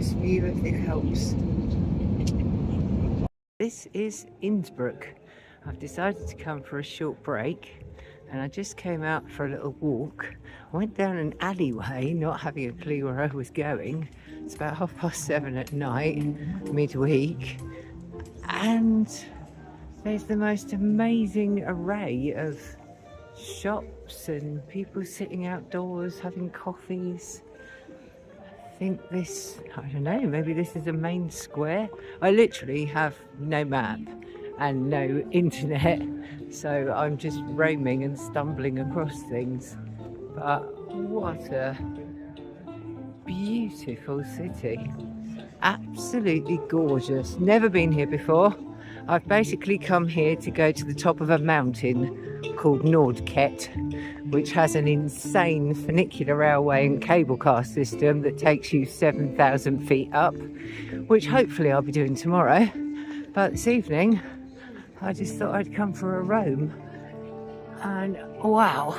close view if it helps. This is Innsbruck. I've decided to come for a short break and I just came out for a little walk. I went down an alleyway, not having a clue where I was going. It's about 7:30 at night, midweek, and there's the most amazing array of shops and people sitting outdoors having coffees. I think this, I don't know, maybe this is a main square. I literally have no map and no internet, so I'm just roaming and stumbling across things. But what a beautiful city. Absolutely gorgeous. Never been here before. I've basically come here to go to the top of a mountain called Nordket, which has an insane funicular railway and cable car system that takes you 7,000 feet up, which hopefully I'll be doing tomorrow. But this evening, I just thought I'd come for a roam. And wow.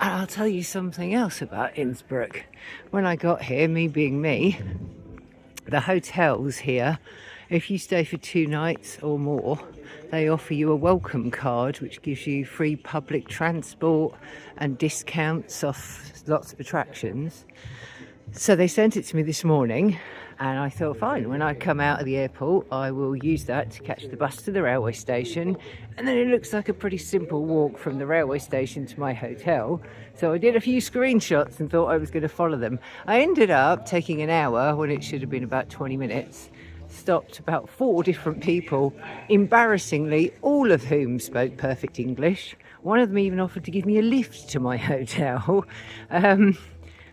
And I'll tell you something else about Innsbruck. When I got here, me being me, the hotels here, if you stay for 2 nights or more, they offer you a welcome card which gives you free public transport and discounts off lots of attractions. So they sent it to me this morning and I thought, fine, when I come out of the airport I will use that to catch the bus to the railway station, and then it looks like a pretty simple walk from the railway station to my hotel. So I did a few screenshots and thought I was going to follow them. I ended up taking an hour when it should have been about 20 minutes. Stopped about 4 different people, embarrassingly, all of whom spoke perfect English. One of them even offered to give me a lift to my hotel.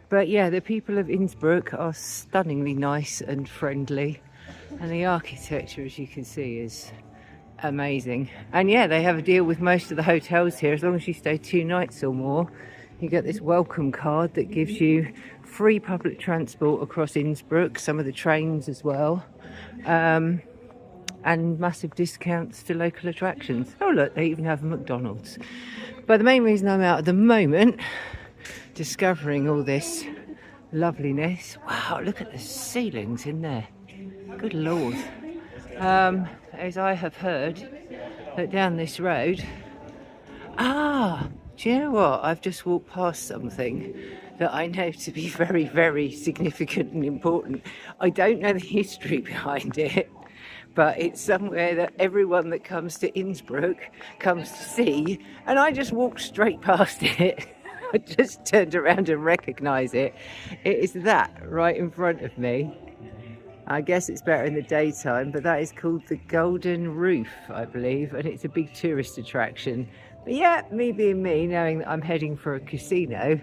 But yeah, the people of Innsbruck are stunningly nice and friendly, and the architecture, as you can see, is amazing. And yeah, they have a deal with most of the hotels here. As long as you stay 2 nights or more, you get this welcome card that gives you free public transport across Innsbruck, some of the trains as well, and massive discounts to local attractions. Oh look, they even have a McDonald's. But the main reason I'm out at the moment, discovering all this loveliness. Wow, look at the ceilings in there. Good lord. As I have heard that down this road, do you know what? I've just walked past something that I know to be very, very significant and important. I don't know the history behind it, but it's somewhere that everyone that comes to Innsbruck comes to see, and I just walked straight past it. I just turned around and recognised it. It is that right in front of me. I guess it's better in the daytime, but that is called the Golden Roof, I believe, and it's a big tourist attraction. But yeah, me being me, knowing that I'm heading for a casino,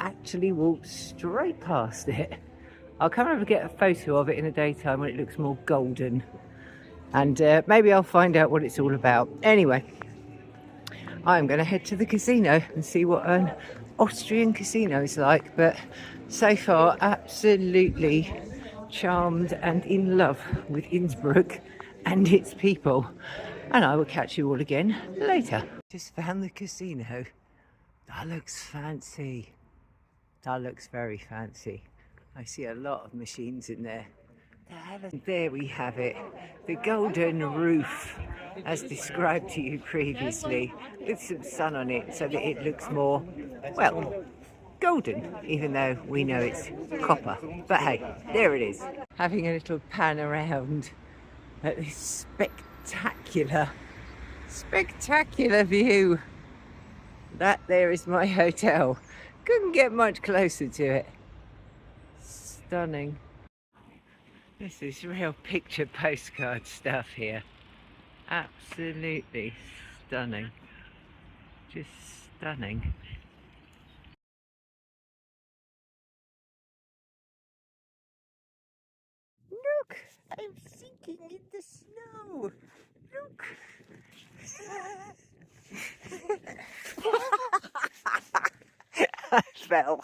actually walked straight past it. I'll come over and get a photo of it in the daytime when it looks more golden, and maybe I'll find out what it's all about. Anyway, I'm going to head to the casino and see what an Austrian casino is like, but so far absolutely charmed and in love with Innsbruck and its people, and I will catch you all again later. Just found the casino. That looks fancy. That looks very fancy. I see a lot of machines in there. There we have it, the Golden Roof, as described to you previously, with some sun on it so that it looks more, well, golden, even though we know it's copper. But hey, there it is. Having a little pan around at this spectacular view. That there is my hotel. Couldn't get much closer to it. Stunning. This is real picture postcard stuff here. Absolutely stunning. Just stunning. Look! I'm sinking in the snow! Look! I fell.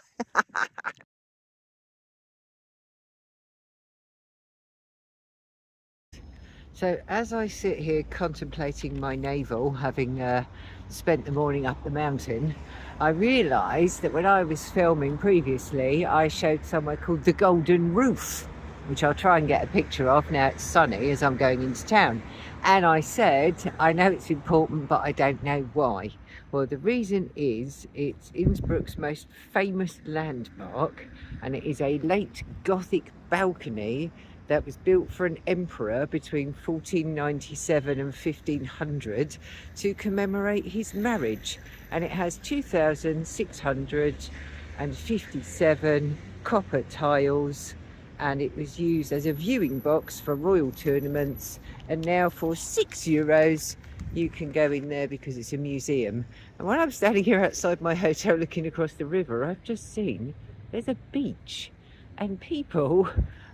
So So as I sit here contemplating my navel, having spent the morning up the mountain, I realised that when I was filming previously, I showed somewhere called the Golden Roof, which I'll try and get a picture of. Now it's sunny as I'm going into town. And I said, I know it's important, but I don't know why. Well, the reason is it's Innsbruck's most famous landmark, and it is a late Gothic balcony that was built for an emperor between 1497 and 1500 to commemorate his marriage. And it has 2,657 copper tiles, and it was used as a viewing box for royal tournaments. And now for €6 you can go in there because it's a museum. And when I'm standing here outside my hotel looking across the river, I've just seen there's a beach and people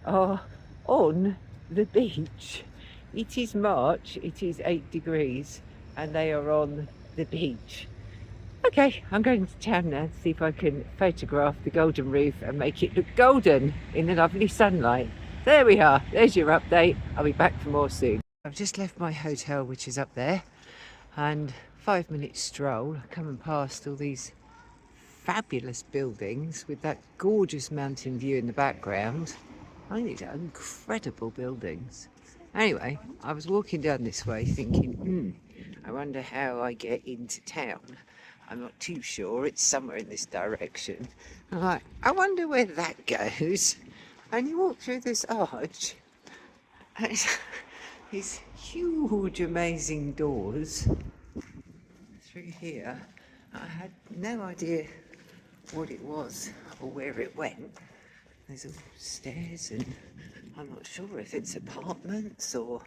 are on the beach. It is March, it is 8 degrees, and they are on the beach. Okay, I'm going to town now to see if I can photograph the Golden Roof and make it look golden in the lovely sunlight. There we are, there's your update. I'll be back for more soon. I've just left my hotel, which is up there, and 5-minute stroll, coming past all these fabulous buildings with that gorgeous mountain view in the background. I think these are incredible buildings. Anyway, I was walking down this way thinking, I wonder how I get into town. I'm not too sure, it's somewhere in this direction. I'm like, I wonder where that goes. And you walk through this arch, and it's these huge, amazing doors through here. I had no idea what it was or where it went. There's all stairs, and I'm not sure if it's apartments or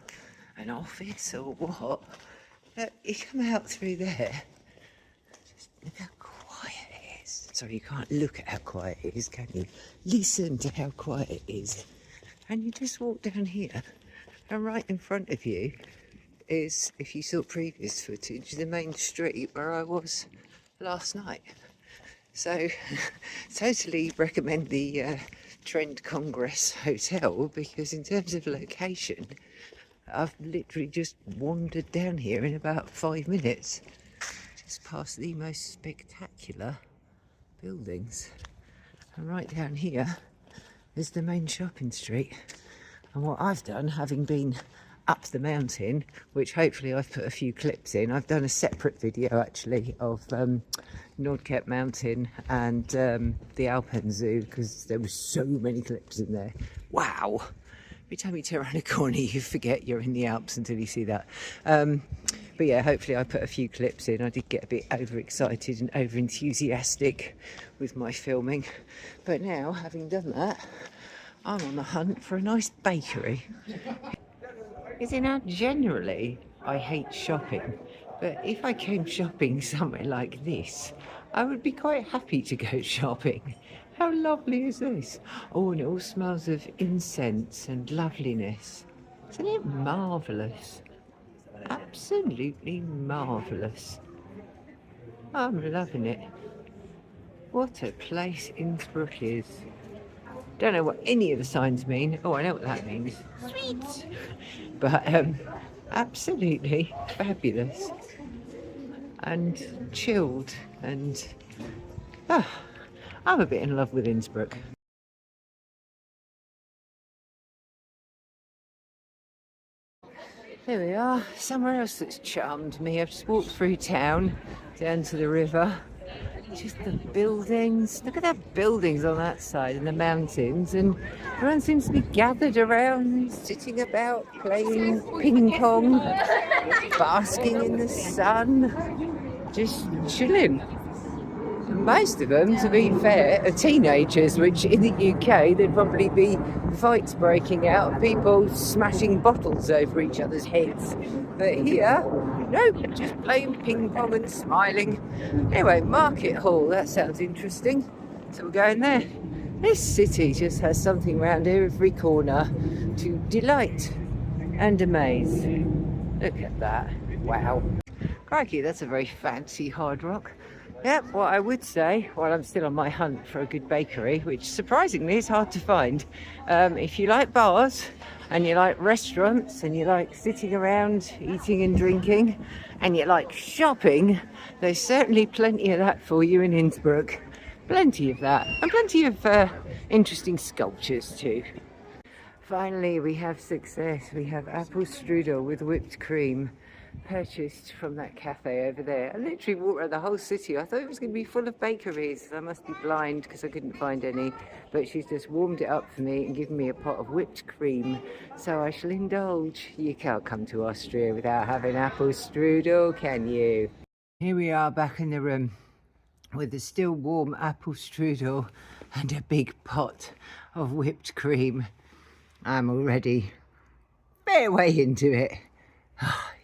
an office or what. But you come out through there, just look how quiet it is. Sorry, you can't look at how quiet it is, can you? Listen to how quiet it is. And you just walk down here, and right in front of you is, if you saw previous footage, the main street where I was last night. So, totally recommend the Trend Congress Hotel, because in terms of location, I've literally just wandered down here in about 5 minutes, just past the most spectacular buildings. And right down here is the main shopping street. And what I've done, having been up the mountain, which hopefully I've put a few clips in, I've done a separate video actually of Nordkap Mountain and the Alps Zoo, because there were so many clips in there. Wow! Every time you turn around a corner you forget you're in the Alps until you see that. But yeah, hopefully I put a few clips in. I did get a bit overexcited and over enthusiastic with my filming, but now, having done that, I'm on the hunt for a nice bakery. Is it now, generally I hate shopping, but if I came shopping somewhere like this, I would be quite happy to go shopping. How lovely is this? Oh, and it all smells of incense and loveliness. Isn't it marvellous? Absolutely marvellous. I'm loving it. What a place Innsbruck is. Don't know what any of the signs mean. Oh, I know what that means. Sweet! But absolutely fabulous. And chilled, and I'm a bit in love with Innsbruck. There we are, somewhere else that's charmed me. I've just walked through town, down to the river. Just the buildings. Look at that buildings on that side and the mountains, and everyone seems to be gathered around, sitting about, playing ping pong, basking in the sun, just chilling. Most of them, to be fair, are teenagers, which in the UK there'd probably be fights breaking out, people smashing bottles over each other's heads. But here, nope, just playing ping pong and smiling. Anyway, Market Hall, that sounds interesting. So we're going there. This city just has something around here every corner to delight and amaze. Look at that. Wow. Crikey, that's a very fancy hard rock. Yep, what I would say, while I'm still on my hunt for a good bakery, which surprisingly is hard to find, if you like bars and you like restaurants and you like sitting around eating and drinking and you like shopping, there's certainly plenty of that for you in Innsbruck. Plenty of that, and plenty of interesting sculptures too. Finally, we have success. We have apple strudel with whipped cream, purchased from that cafe over there. I literally walked around the whole city. I thought it was going to be full of bakeries. I must be blind because I couldn't find any. But she's just warmed it up for me and given me a pot of whipped cream. So I shall indulge. You can't come to Austria without having apple strudel, can you? Here we are back in the room with the still warm apple strudel and a big pot of whipped cream. I'm already fair way into it.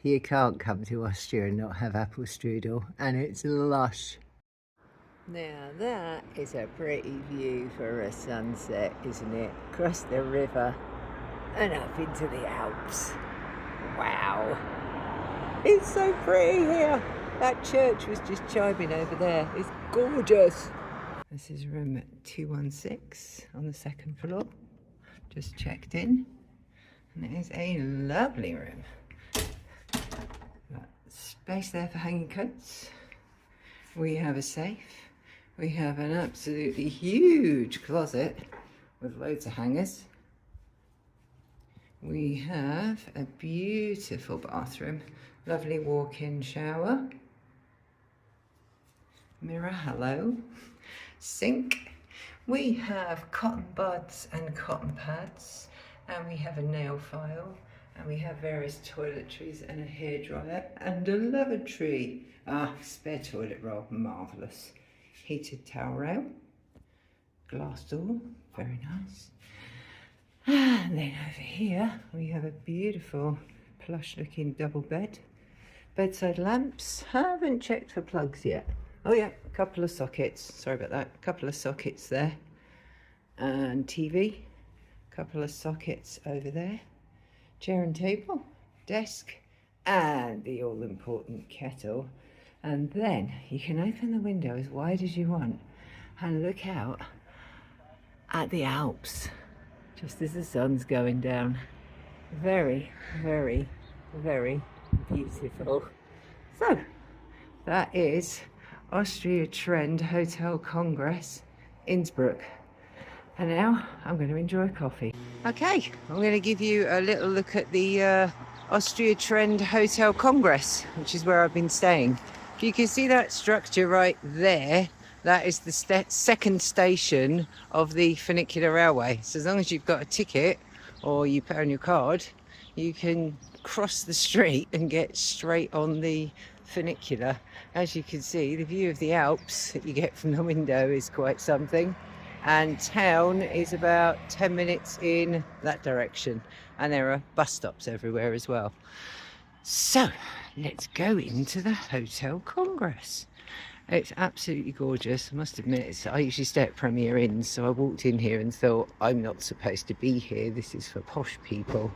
You can't come to Austria and not have apple strudel, and it's lush. Now that is a pretty view for a sunset, isn't it? Across the river and up into the Alps. Wow, it's so pretty here. That church was just chiming over there. It's gorgeous. This is room 216 on the second floor. Just checked in, and it is a lovely room. Got space there for hanging coats. We have a safe. We have an absolutely huge closet with loads of hangers. We have a beautiful bathroom, lovely walk-in shower, mirror, hello, sink. We have cotton buds and cotton pads, and we have a nail file, and we have various toiletries and a hairdryer and a lavatory. Spare toilet roll, marvellous. Heated towel rail, glass door, very nice. And then over here we have a beautiful plush looking double bed. Bedside lamps, haven't checked for plugs yet. Oh yeah, a couple of sockets, sorry about that, a couple of sockets there. And TV, a couple of sockets over there. Chair and table, desk, and the all-important kettle. And then you can open the window as wide as you want and look out at the Alps, just as the sun's going down. Very, very, very beautiful. So, that is Austria Trend Hotel Congress, Innsbruck. And now I'm going to enjoy coffee. Okay, I'm going to give you a little look at the Austria Trend Hotel Congress, which is where I've been staying. If you can see that structure right there, that is the second station of the funicular railway. So as long as you've got a ticket or you put on your card, you can cross the street and get straight on the funicular. As you can see, the view of the Alps that you get from the window is quite something, and town is about 10 minutes in that direction, and there are bus stops everywhere as well. So let's go into the Hotel Congress. It's absolutely gorgeous. I must admit, I usually stay at Premier Inns, so I walked in here and thought, I'm not supposed to be here. This is for posh people.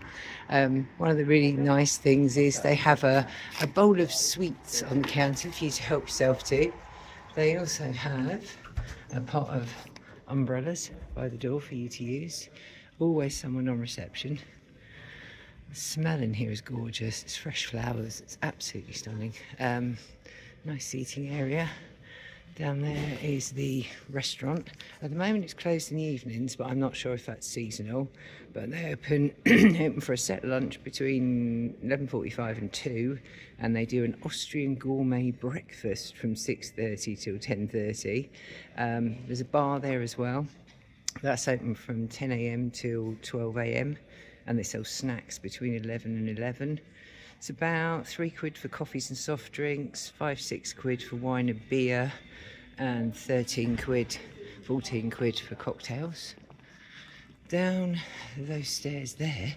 One of the really nice things is they have a bowl of sweets on the counter for you to help yourself to. They also have a pot of umbrellas by the door for you to use. Always someone on reception. The smell in here is gorgeous. It's fresh flowers. It's absolutely stunning. Nice seating area. Down there is the restaurant. At the moment it's closed in the evenings, but I'm not sure if that's seasonal. But they open for a set lunch between 11:45 and 2, and they do an Austrian gourmet breakfast from 6:30 till 10:30. There's a bar there as well. That's open from 10 a.m. till 12 a.m. and they sell snacks between 11 and 11. It's about £3 for coffees and soft drinks, 5-6 quid for wine and beer, and 13 quid, 14 quid for cocktails. Down those stairs there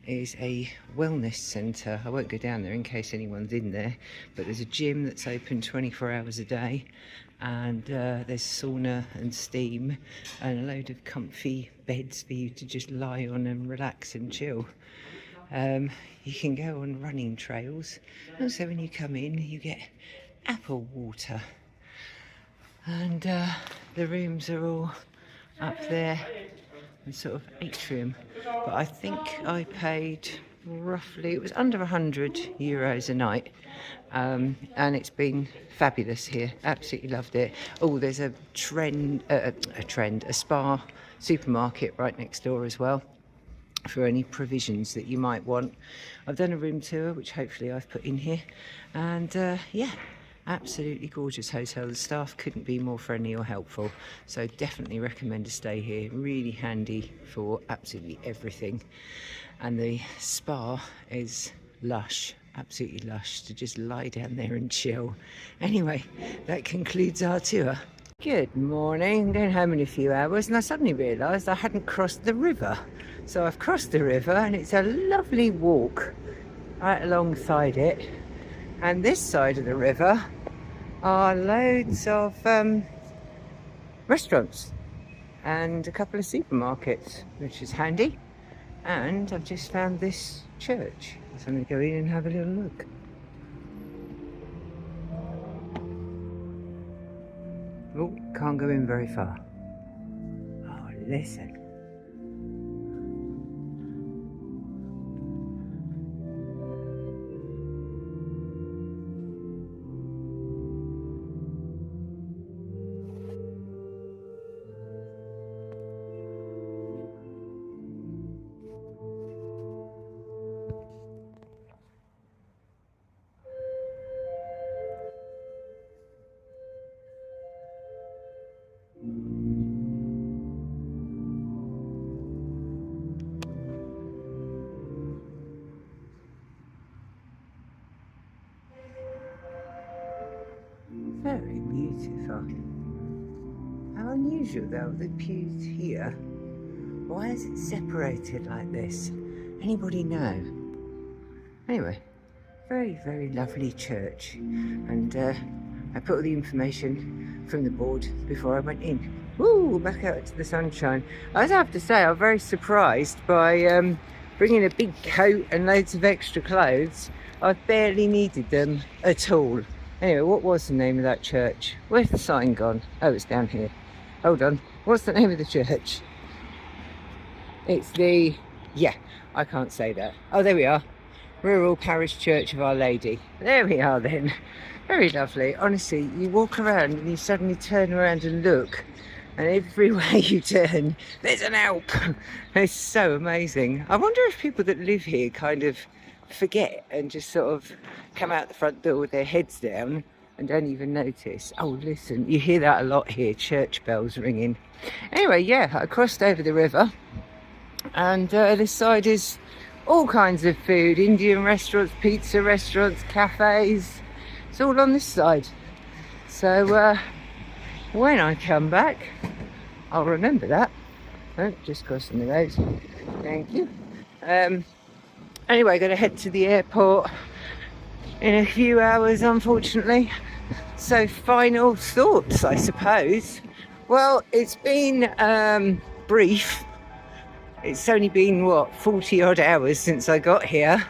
is a wellness centre. I won't go down there in case anyone's in there, but there's a gym that's open 24 hours a day, and there's sauna and steam and a load of comfy beds for you to just lie on and relax and chill. You can go on running trails. Also, when you come in, you get apple water. And the rooms are all up there, in sort of atrium. But I think I paid roughly, it was under €100 a night. And it's been fabulous here. Absolutely loved it. Oh, there's a Spar supermarket right next door as well, for any provisions that you might want. I've done a room tour, which hopefully I've put in here, and yeah, absolutely gorgeous hotel. The staff couldn't be more friendly or helpful, so definitely recommend a stay here. Really handy for absolutely everything, and the spa is lush, absolutely lush, to just lie down there and chill. Anyway, that concludes our tour. Good morning. I'm going home in a few hours, and I suddenly realised I hadn't crossed the river. So I've crossed the river, and it's a lovely walk right alongside it. And this side of the river are loads of restaurants and a couple of supermarkets, which is handy. And I've just found this church, so I'm going to go in and have a little look. Oh, can't go in very far. Oh, listen. Very beautiful. How unusual though, the pews here. Why is it separated like this? Anybody know? Anyway, very, very lovely church. And I put all the information from the board before I went in. Ooh, back out to the sunshine. I have to say, I'm very surprised by bringing a big coat and loads of extra clothes. I've barely needed them at all. Anyway, what was the name of that church? Where's the sign gone? Oh, it's down here. Hold on. What's the name of the church? It's the... yeah, I can't say that. Oh, there we are. Rural Parish Church of Our Lady. There we are then. Very lovely. Honestly, you walk around and you suddenly turn around and look, and everywhere you turn, there's an Alp. It's so amazing. I wonder if people that live here kind of forget and just sort of come out the front door with their heads down and don't even notice. Oh, listen, you hear that a lot here, church bells ringing. Anyway, yeah, I crossed over the river, and this side is all kinds of food, Indian restaurants, pizza restaurants, cafes. It's all on this side. So when I come back, I'll remember that. Oh, just crossing the road. Thank you. Anyway, going to head to the airport in a few hours, unfortunately. So final thoughts, I suppose. Well, it's been brief. It's only been, what, 40 odd hours since I got here.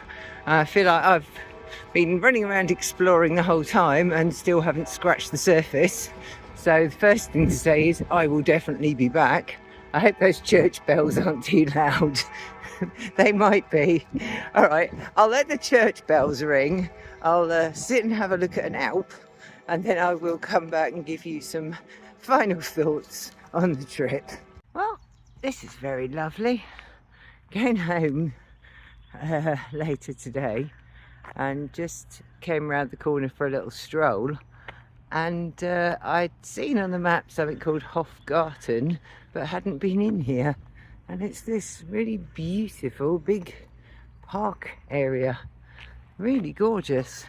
I feel like I've been running around exploring the whole time and still haven't scratched the surface. So the first thing to say is I will definitely be back. I hope those church bells aren't too loud. They might be. All right, I'll let the church bells ring. I'll sit and have a look at an Alp, and then I will come back and give you some final thoughts on the trip. Well, this is very lovely. Going home later today, and just came around the corner for a little stroll, and I'd seen on the map something called Hofgarten, but hadn't been in here. And it's this really beautiful big park area, really gorgeous.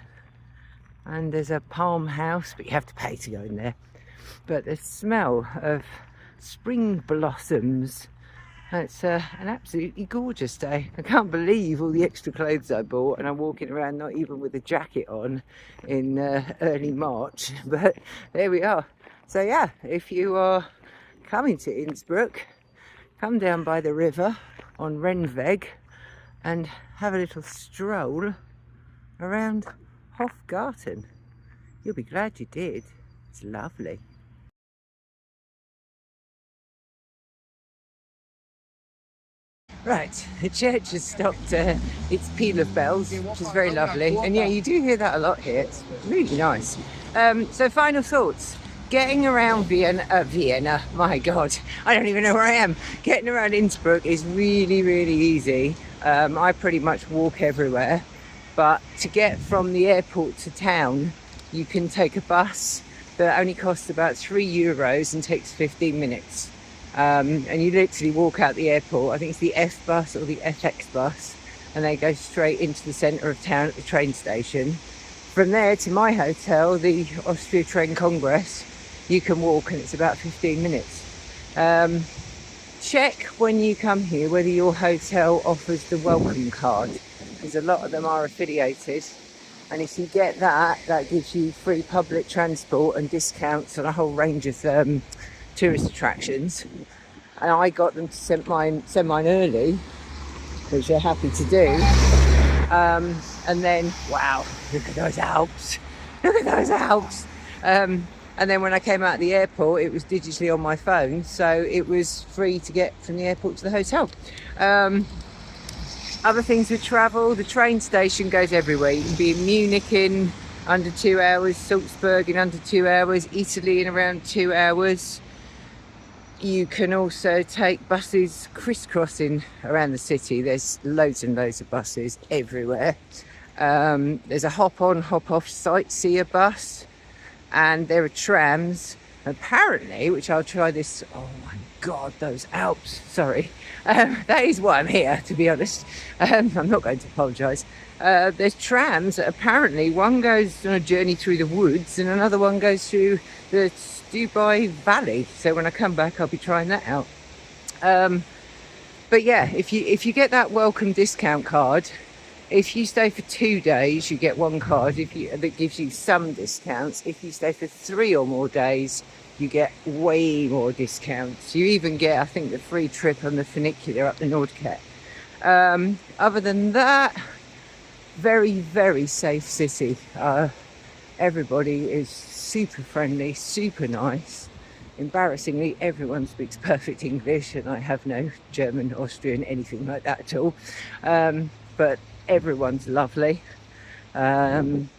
And there's a palm house, but you have to pay to go in there. But the smell of spring blossoms, it's an absolutely gorgeous day. I can't believe all the extra clothes I bought, and I'm walking around not even with a jacket on in early March, but there we are. So yeah, if you are coming to Innsbruck, come down by the river on Rennweg and have a little stroll around Hofgarten. You'll be glad you did. It's lovely. Right, the church has stopped its peal of bells, which is very lovely. And yeah, you do hear that a lot here. It's really nice. So final thoughts. Getting around Vienna, my God, I don't even know where I am. Getting around Innsbruck is really, really easy. I pretty much walk everywhere. But to get from the airport to town, you can take a bus that only costs about €3 and takes 15 minutes. And you literally walk out the airport. I think it's the F bus or the FX bus, and they go straight into the centre of town at the train station. From there to my hotel, the Austria Train Congress, you can walk and it's about 15 minutes. Check when you come here whether your hotel offers the welcome card, because a lot of them are affiliated. And if you get that, that gives you free public transport and discounts on a whole range of tourist attractions. And I got them to send mine early, which they're happy to do. And then, wow, look at those Alps. Look at those Alps. And then when I came out of the airport, it was digitally on my phone. So it was free to get from the airport to the hotel. Other things with travel, the train station goes everywhere. You can be in Munich in under 2 hours, Salzburg in under 2 hours, Italy in around 2 hours. You can also take buses crisscrossing around the city. There's loads and loads of buses everywhere. There's a hop-on, hop-off sightseer bus, and there are trams. Apparently, which I'll try this, oh my God, those Alps, sorry. That is why I'm here, to be honest. I'm not going to apologise. There's trams that apparently one goes on a journey through the woods and another one goes through the Dubai Valley. So when I come back, I'll be trying that out. But yeah, if you get that welcome discount card, if you stay for 2 days, you get one card that gives you some discounts. If you stay for 3 or more days, you get way more discounts. You even get, I think, the free trip on the funicular up the Nordkap. Other than that, very, very safe city. Everybody is super friendly, super nice. Embarrassingly, everyone speaks perfect English, and I have no German, Austrian, anything like that at all. But everyone's lovely. And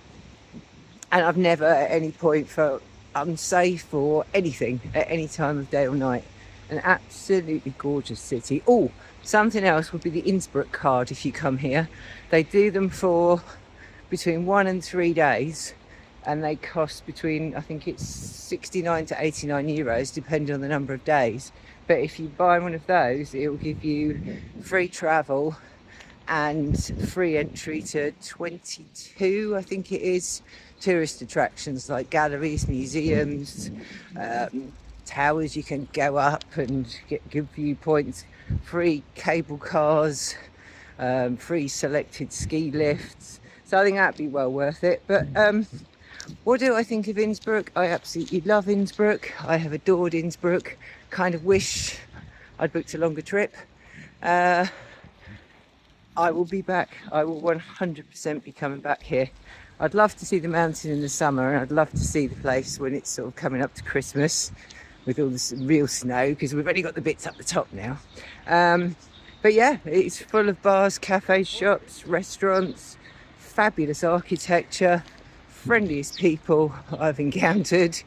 I've never at any point felt unsafe or anything at any time of day or night. An absolutely gorgeous city. Oh, something else would be the Innsbruck card if you come here. They do them for between 1 and 3 days, and they cost between, I think it's 69 to 89 euros, depending on the number of days. But if you buy one of those, it will give you free travel and free entry to 22, I think it is, tourist attractions like galleries, museums, towers you can go up and get good viewpoints, free cable cars, free selected ski lifts. So I think that'd be well worth it. But what do I think of Innsbruck? I absolutely love Innsbruck. I have adored Innsbruck. Kind of wish I'd booked a longer trip. I will be back. I will 100% be coming back here. I'd love to see the mountain in the summer, and I'd love to see the place when it's sort of coming up to Christmas with all this real snow, because we've only got the bits up the top now. But yeah, it's full of bars, cafes, shops, restaurants, fabulous architecture, friendliest people I've encountered,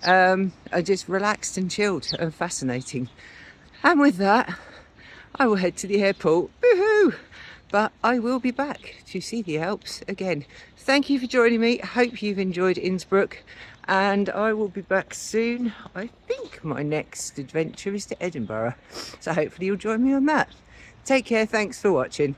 are just relaxed and chilled and fascinating. And with that, I will head to the airport. Woohoo! But I will be back to see the Alps again. Thank you for joining me. I hope you've enjoyed Innsbruck, and I will be back soon. I think my next adventure is to Edinburgh, so hopefully you'll join me on that. Take care. Thanks for watching.